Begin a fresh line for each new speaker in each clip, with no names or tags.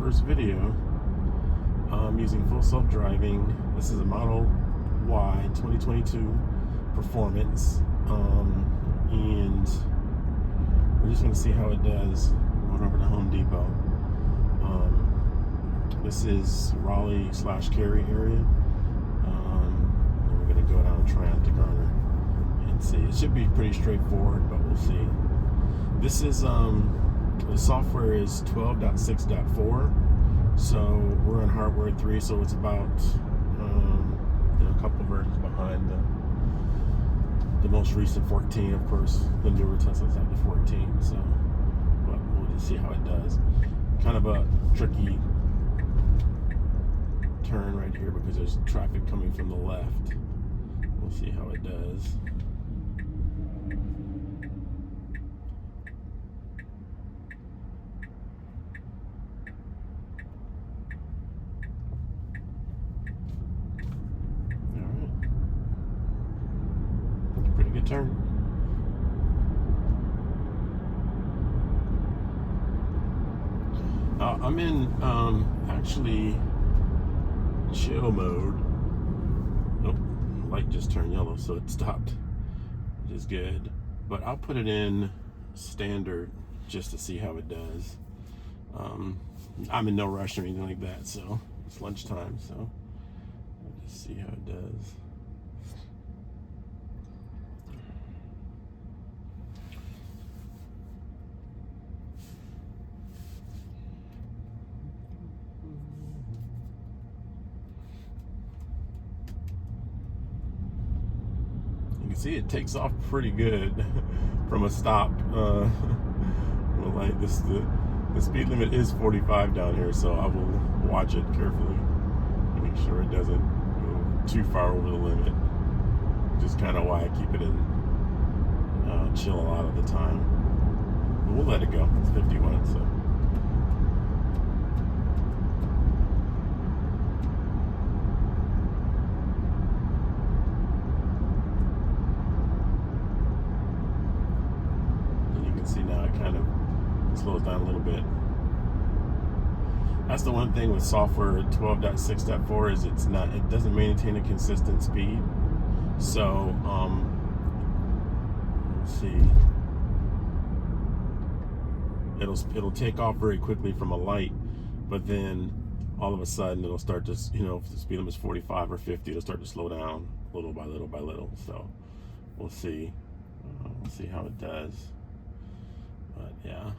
first video using full self-driving. This is a Model Y 2022 Performance, and we're just going to see how it does. Going over to Home Depot. This is Raleigh/Cary area. And we're going to go down and try out the Garner and see. It should be pretty straightforward, but we'll see. This is the software is 12.6.4. So we're on hardware 3, so it's about a couple versions behind the most recent 14. Of course, the newer Teslas have the 14. So, but we'll just see how it does. Kind of a tricky turn right here because there's traffic coming from the left. We'll see how it does. Pretty good turn. I'm in actually chill mode. Nope, light just turned yellow, so it stopped, which is good. But I'll put it in standard just to see how it does. I'm in no rush or anything like that, so it's lunchtime, so we'll just see how it does. You can see it takes off pretty good from a stop. Like this, the speed limit is 45 down here, so I will watch it carefully, make sure it doesn't go too far over the limit. Which is kind of why I keep it in chill a lot of the time. But we'll let it go. It's 51, so. See now it kind of slows down a little bit. That's the one thing with software 12.6.4 is it doesn't maintain a consistent speed. So let's see, it'll take off very quickly from a light, but then all of a sudden it'll start to, if the speed limit is 45 or 50, it'll start to slow down little by little by little. So we'll see. We'll see how it does. But yeah.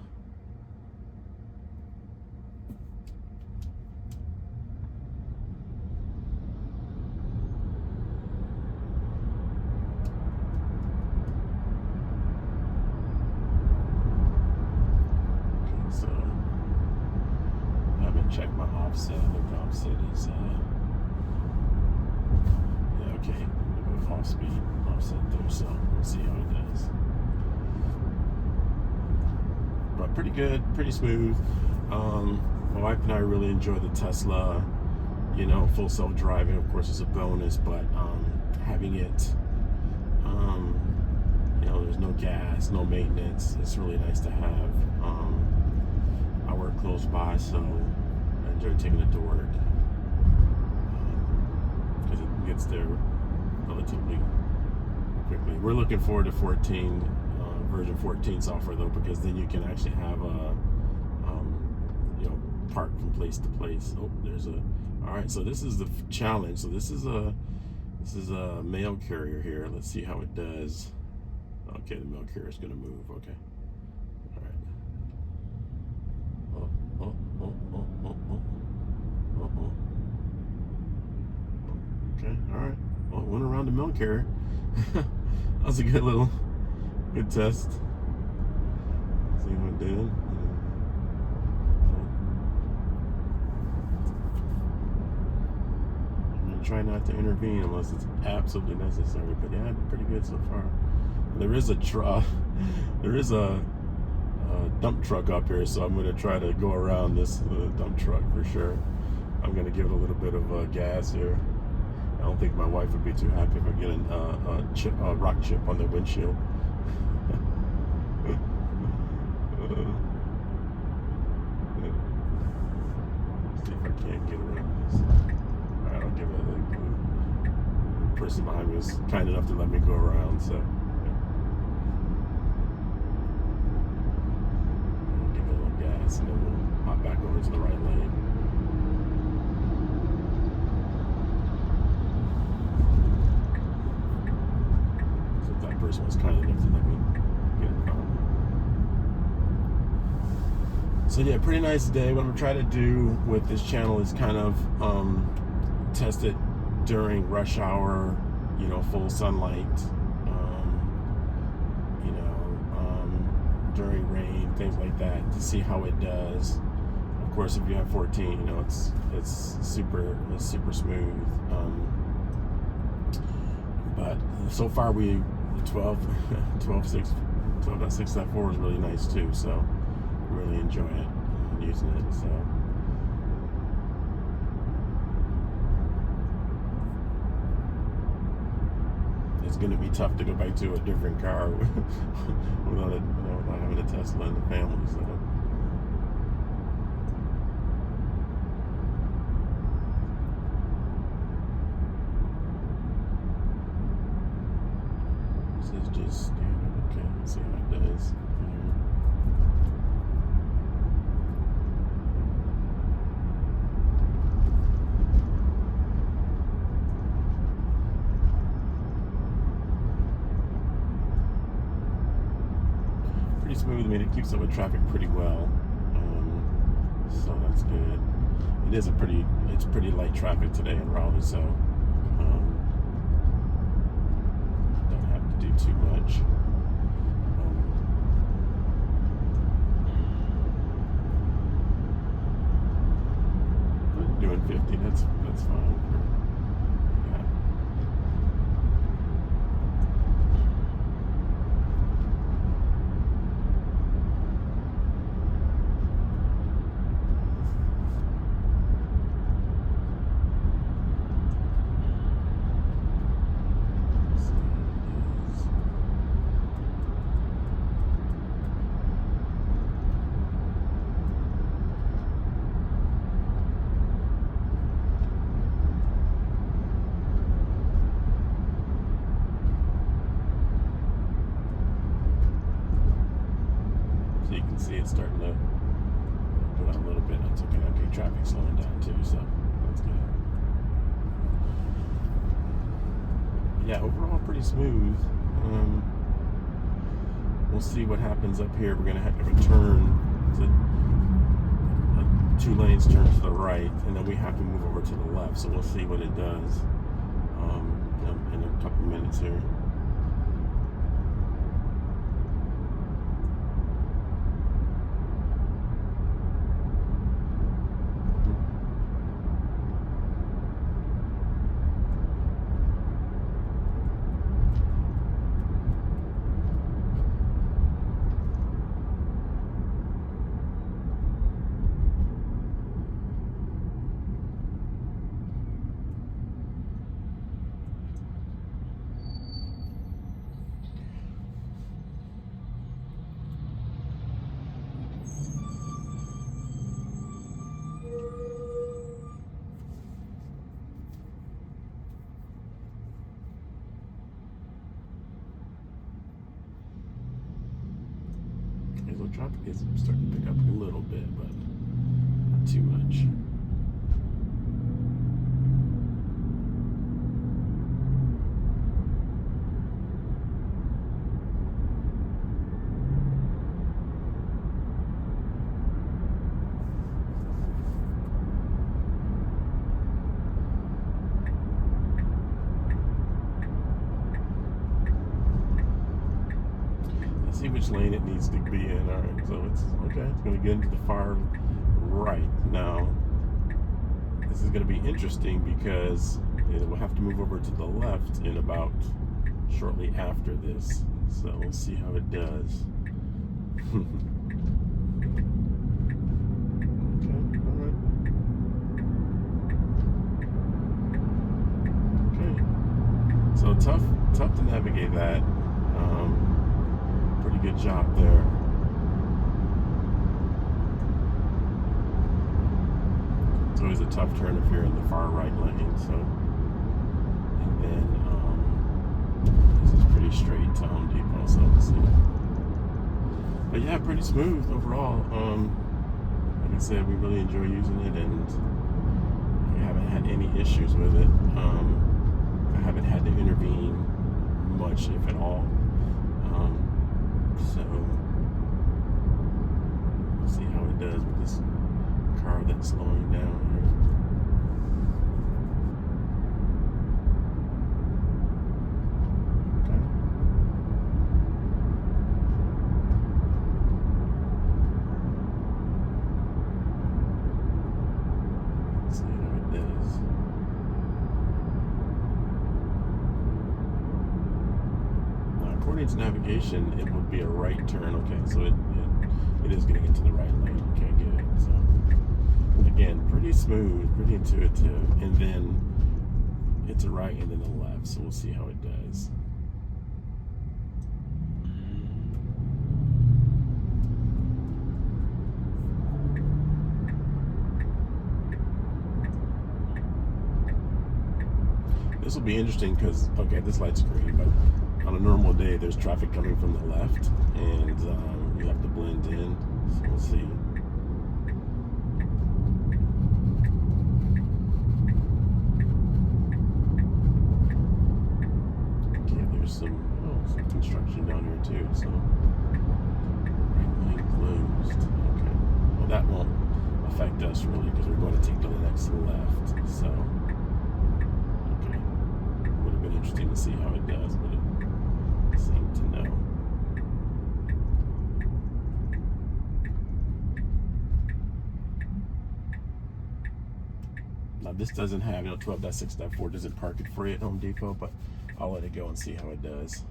Okay, so I haven't checked my offset. The offset is yeah, okay. Off speed offset there, so we'll see how it does. But pretty good, pretty smooth. My wife and I really enjoy the Tesla. Full self-driving, of course, is a bonus, but having it, there's no gas, no maintenance. It's really nice to have. I work close by, so I enjoy taking it to work because it gets there relatively quickly. We're looking forward to version 14 software though, because then you can actually have a park from place to place. Oh, there's a. All right, so this is the challenge. So this is a mail carrier here. Let's see how it does. Okay, the mail carrier is going to move. Okay. All right. Okay. All right. Well, it went around the mail carrier. That was a good test. See how it did. I'm gonna try not to intervene unless it's absolutely necessary. But yeah, pretty good so far. There is a dump truck up here, so I'm gonna try to go around this dump truck for sure. I'm gonna give it a little bit of gas here. I don't think my wife would be too happy if I get a rock chip on the windshield. can't get around this. Alright, I'll give it a clue. The person behind me was kind enough to let me go around, so I'll give it a little gas and then we'll hop back over to the right lane. So that person was kind enough to let me get in front of them. So yeah, pretty nice day. What I'm trying to do with this channel is kind of test it during rush hour, full sunlight, during rain, things like that, to see how it does. Of course, if you have 14, it's super smooth. But so far 12.6.4 is really nice too. So really enjoy it using it. So it's going to be tough to go back to a different car without having a Tesla in the family. So this is just standard. Okay, let's see how it does here. Pretty smooth. I mean, it keeps up with traffic pretty well, so that's good. It's pretty light traffic today in Raleigh, so don't have to do too much. Doing 50, that's fine. You can see it's starting to go down a little bit. That's okay. Okay, traffic's slowing down too, so that's good. Yeah, overall pretty smooth. We'll see what happens up here. We're gonna have to turn to 2 lanes, turn to the right, and then we have to move over to the left. So we'll see what it does in a couple minutes here. So traffic is starting to pick up a little bit, but not too much. See which lane it needs to be in. All right, so it's okay. It's going to get into the far right now. This is going to be interesting because we'll have to move over to the left in about shortly after this. So we'll see how it does. Okay, all right. Okay. So tough to navigate that. Pretty good job there. So always a tough turn if you're in the far right lane. So, and then this is pretty straight to Home Depot. So we'll see. But yeah, pretty smooth overall. Like I said, we really enjoy using it, and we haven't had any issues with it. I haven't had to intervene much, if at all. So we'll see how it does with this car that's slowing down here. Let's see how it does. Now, according to navigation, it would be a right turn. Okay, so it is getting into the right lane. Okay, good. So again, pretty smooth, pretty intuitive, and then it's a right and then a left. So we'll see how it does. This will be interesting because, okay, this light's green, but on a normal day, there's traffic coming from the left, and you have to blend in. So we'll see. Okay, there's some construction down here too. So right lane closed. Okay. Well, that won't affect us really because we're going to take the next left. So. Interesting to see how it does, but it seemed to know. Now this doesn't have, 12.6.4 doesn't park it free at Home Depot, but I'll let it go and see how it does.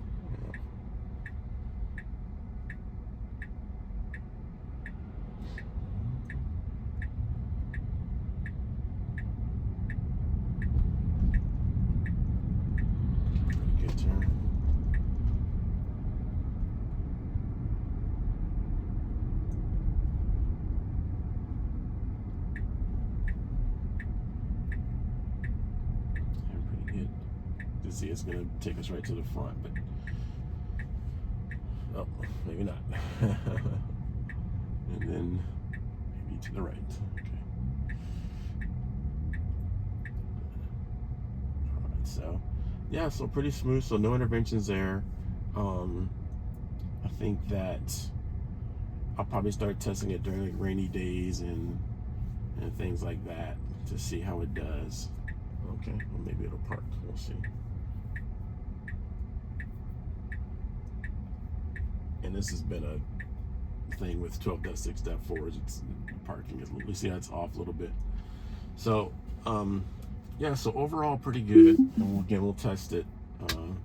See, it's going to take us right to the front, but oh, maybe not. And then maybe to the right. Okay. All right, so yeah, so pretty smooth. So no interventions there. I think that I'll probably start testing it during like rainy days and things like that to see how it does. Okay, well maybe it'll park. We'll see. And this has been a thing with 12.6.4s. It's parking is, you see that's off a little bit. So yeah, so overall pretty good. And again, we'll test it. So